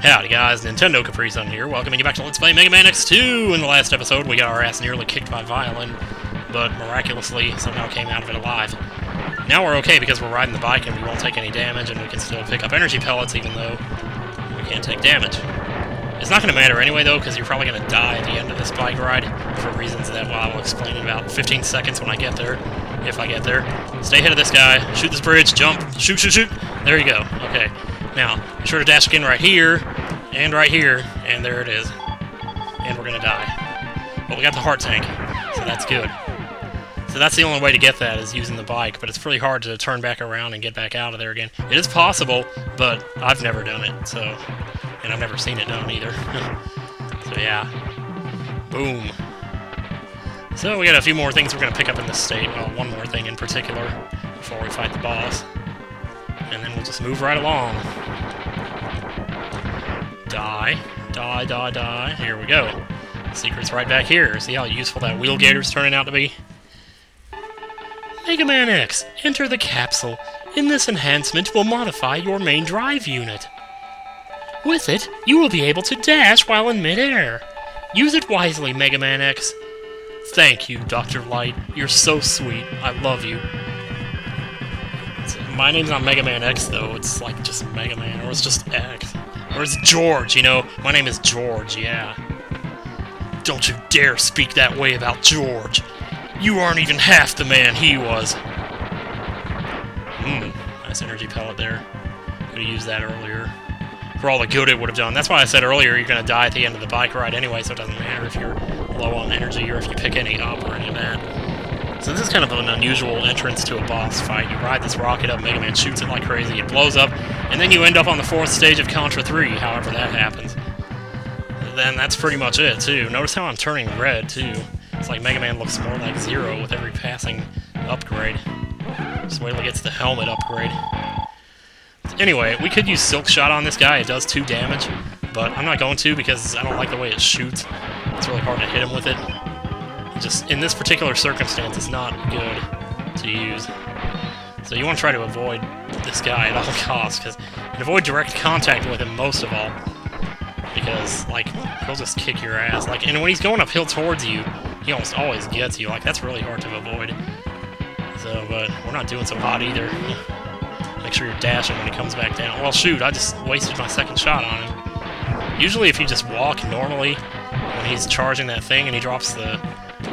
Howdy guys, Nintendo Capri Sun here, welcoming you back to Let's Play Mega Man X2! In the last episode, we got our ass nearly kicked by Violin, but miraculously somehow came out of it alive. Now we're okay because we're riding the bike and we won't take any damage, and we can still pick up energy pellets even though we can't take damage. It's not going to matter anyway though, because you're probably going to die at the end of this bike ride, for reasons that I will explain in about 15 seconds when I get there, if I get there. Stay ahead of this guy, shoot this bridge, jump, shoot, shoot, shoot! There you go, okay. Now, be sure to dash again right here, and there it is. And we're gonna die. But we got the heart tank, so that's good. So that's the only way to get that, is using the bike, but it's pretty hard to turn back around and get back out of there again. It is possible, but I've never done it, so... And I've never seen it done either. So yeah. Boom. So we got a few more things we're gonna pick up in this state. Well, one more thing in particular, before we fight the boss. And then we'll just move right along. Die. Die, die, die. Here we go. Secret's right back here. See how useful that wheel gator's turning out to be? Mega Man X, enter the capsule. In this enhancement, will modify your main drive unit. With it, you will be able to dash while in midair. Use it wisely, Mega Man X. Thank you, Dr. Light. You're so sweet. I love you. My name's not Mega Man X, though. It's like just Mega Man, or it's just X. Or it's George, you know? My name is George, yeah. Don't you dare speak that way about George. You aren't even half the man he was. Nice energy pellet there. Could've used that earlier. For all the good it would have done. That's why I said earlier you're gonna die at the end of the bike ride anyway, so it doesn't matter if you're low on energy or if you pick any up or any of that. So this is kind of an unusual entrance to a boss fight. You ride this rocket up, Mega Man shoots it like crazy, it blows up, and then you end up on the 4th stage of Contra 3, however that happens. Then that's pretty much it, too. Notice how I'm turning red, too. It's like Mega Man looks more like Zero with every passing upgrade. Just wait till it gets the helmet upgrade. Anyway, we could use Silk Shot on this guy, it does 2 damage, but I'm not going to because I don't like the way it shoots. It's really hard to hit him with it. Just, in this particular circumstance, it's not good to use. So you want to try to avoid this guy at all costs, and avoid direct contact with him most of all. Because, like, he'll just kick your ass. Like, and when he's going uphill towards you, he almost always gets you. Like, that's really hard to avoid. So, but we're not doing so hot either. Make sure you're dashing when he comes back down. Well, shoot, I just wasted my 2nd shot on him. Usually if you just walk normally, when he's charging that thing and he drops the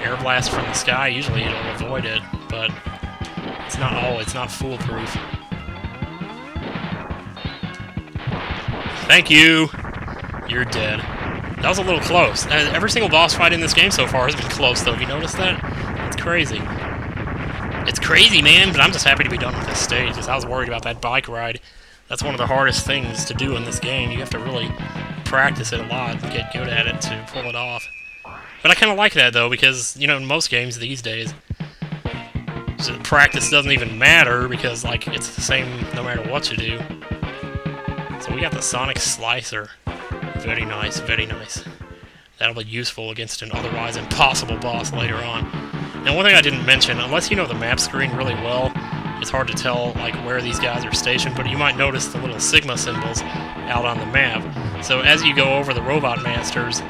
air blast from the sky, usually it'll avoid it, but it's not always, it's not foolproof. Thank you! You're dead. That was a little close. Every single boss fight in this game so far has been close, though. Have you noticed that? It's crazy. It's crazy, man, but I'm just happy to be done with this stage, because I was worried about that bike ride. That's one of the hardest things to do in this game. You have to really practice it a lot and get good at it to pull it off. But I kind of like that, though, because, you know, in most games these days, practice doesn't even matter, because, like, it's the same no matter what you do. So we got the Sonic Slicer. Very nice, very nice. That'll be useful against an otherwise impossible boss later on. Now, one thing I didn't mention, unless you know the map screen really well, it's hard to tell, like, where these guys are stationed, but you might notice the little Sigma symbols out on the map. So as you go over the Robot Masters,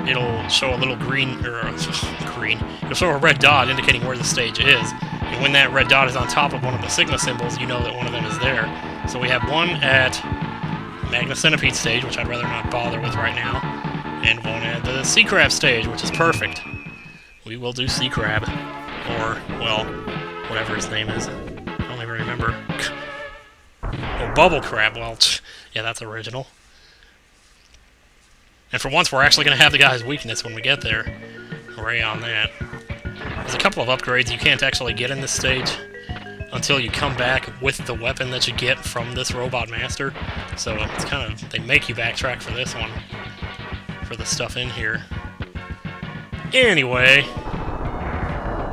it'll show a little it'll show a red dot indicating where the stage is. And when that red dot is on top of one of the Sigma symbols, you know that one of them is there. So we have one at Magna Centipede stage, which I'd rather not bother with right now, and one at the Sea Crab stage, which is perfect. We will do Sea Crab, or, well, whatever his name is. I don't even remember. Oh, Bubble Crab, well, yeah, that's original. And for once, we're actually going to have the guy's weakness when we get there. Hooray on that. There's a couple of upgrades you can't actually get in this stage until you come back with the weapon that you get from this Robot Master. So it's kind of, they make you backtrack for this one, for the stuff in here. Anyway,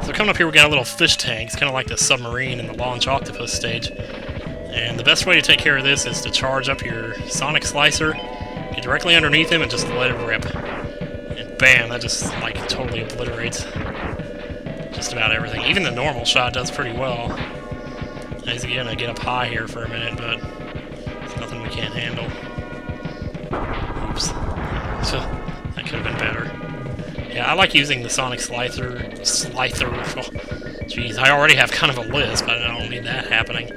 so coming up here we got a little fish tank. It's kind of like the submarine in the Launch Octopus stage. And the best way to take care of this is to charge up your Sonic Slicer, get directly underneath him, and just let it rip. And bam, that just, like, totally obliterates just about everything. Even the normal shot does pretty well. He's gonna get up high here for a minute, but it's nothing we can't handle. I like using the Sonic Slicer. Jeez, I already have kind of a list, but I don't need that happening.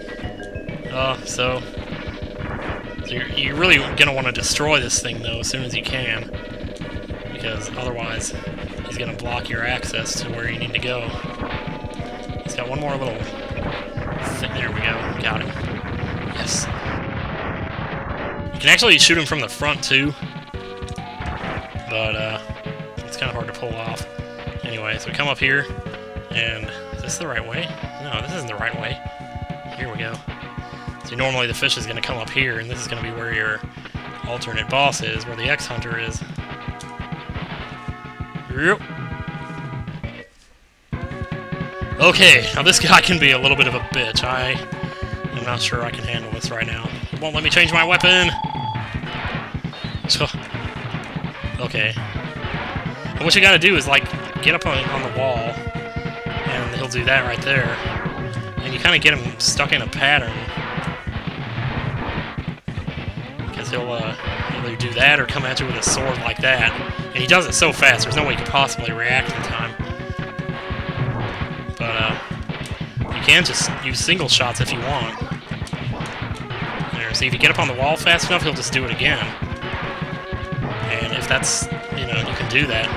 So you're really gonna want to destroy this thing though as soon as you can, because otherwise he's gonna block your access to where you need to go. He's got one more little thing. There we go. Got him. Yes. You can actually shoot him from the front too, but it's kind of hard to pull off. Anyway, so we come up here, and is this the right way? No, this isn't the right way. Here we go. So normally the fish is going to come up here, and this is going to be where your alternate boss is, where the X-Hunter is. Yep. Okay, now this guy can be a little bit of a bitch. I am not sure I can handle this right now. It won't let me change my weapon! So, okay. And what you gotta do is, like, get up on the wall, and he'll do that right there. And you kind of get him stuck in a pattern. Because he'll either do that or come at you with a sword like that. And he does it so fast, there's no way you could possibly react in time. But, you can just use single shots if you want. There, see, if you get up on the wall fast enough, he'll just do it again. And if that's, you know, you can do that.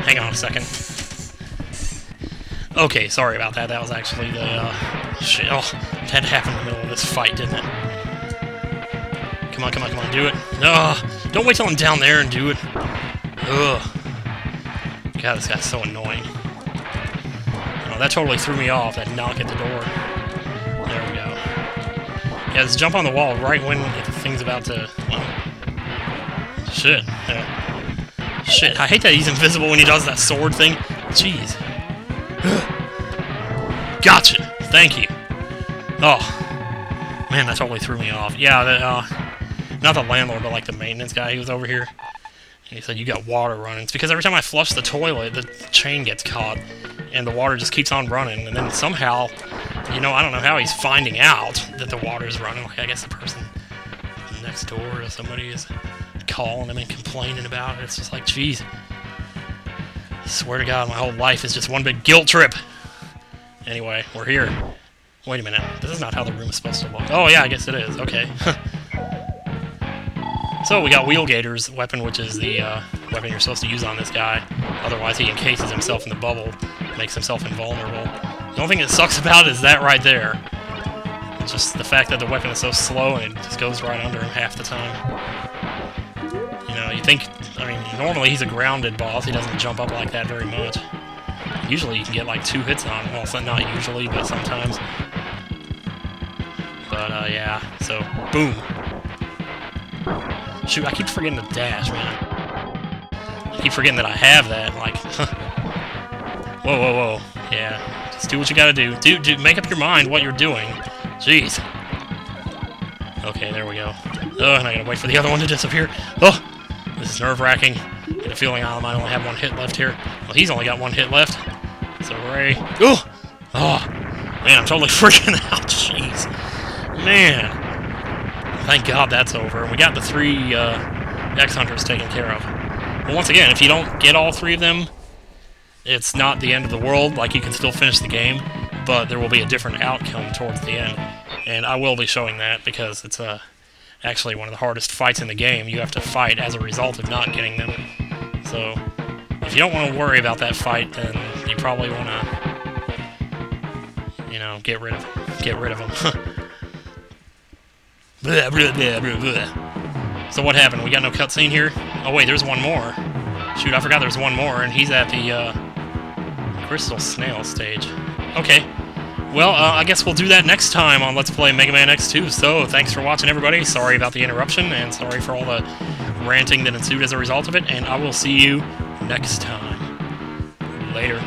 Hang on a second. Okay, sorry about that. That was actually the, shit. Oh, it had to happen in the middle of this fight, didn't it? Come on, come on, come on, do it. No, don't wait till I'm down there and do it. Ugh. God, this guy's so annoying. Oh, that totally threw me off, that knock at the door. There we go. Yeah, just jump on the wall right when the thing's about to... Well, shit. Shit, I hate that he's invisible when he does that sword thing. Jeez. Gotcha! Thank you. Oh. Man, that totally threw me off. Yeah, not the landlord, but like the maintenance guy, he was over here. And he said, you got water running. It's because every time I flush the toilet, the chain gets caught. And the water just keeps on running. And then somehow, you know, I don't know how he's finding out that the water's running. Like, I guess the person next door or somebody is calling him and complaining about it. It's just like, jeez. I swear to God, my whole life is just one big guilt trip. Anyway, we're here. Wait a minute. This is not how the room is supposed to look. Oh, yeah, I guess it is. Okay. So, we got Wheelgator's weapon, which is the weapon you're supposed to use on this guy. Otherwise, he encases himself in the bubble, makes himself invulnerable. The only thing that sucks about it is that right there. It's just the fact that the weapon is so slow and it just goes right under him half the time. You know, you think... I mean, normally he's a grounded boss. He doesn't jump up like that very much. Usually you can get like 2 hits on him. Well, not usually, but sometimes. But, yeah. So, boom. Shoot, I keep forgetting to dash, man. I keep forgetting that I have that, like... Whoa, whoa, whoa. Yeah. Just do what you gotta do. Do make up your mind what you're doing. Jeez. Okay, there we go. Oh, and I gotta wait for the other one to disappear. Oh! This is nerve-wracking. Get a feeling I might only have 1 hit left here. Well, he's only got 1 hit left. So, Ray... Oh! Oh! Man, I'm totally freaking out. Jeez. Man. Thank God that's over. And we got the 3 X-Hunters taken care of. But once again, if you don't get all 3 of them, it's not the end of the world. Like, you can still finish the game, but there will be a different outcome towards the end. And I will be showing that because it's actually one of the hardest fights in the game. You have to fight as a result of not getting them. So, if you don't want to worry about that fight, then you probably want to, you know, get rid of them. Blah, blah, blah, blah, blah. So what happened? We got no cutscene here? Oh wait, there's one more. Shoot, I forgot there's one more, and he's at the Crystal Snail stage. Okay. Well, I guess we'll do that next time on Let's Play Mega Man X2. So, thanks for watching, everybody. Sorry about the interruption, and sorry for all the ranting that ensued as a result of it, and I will see you next time. Later.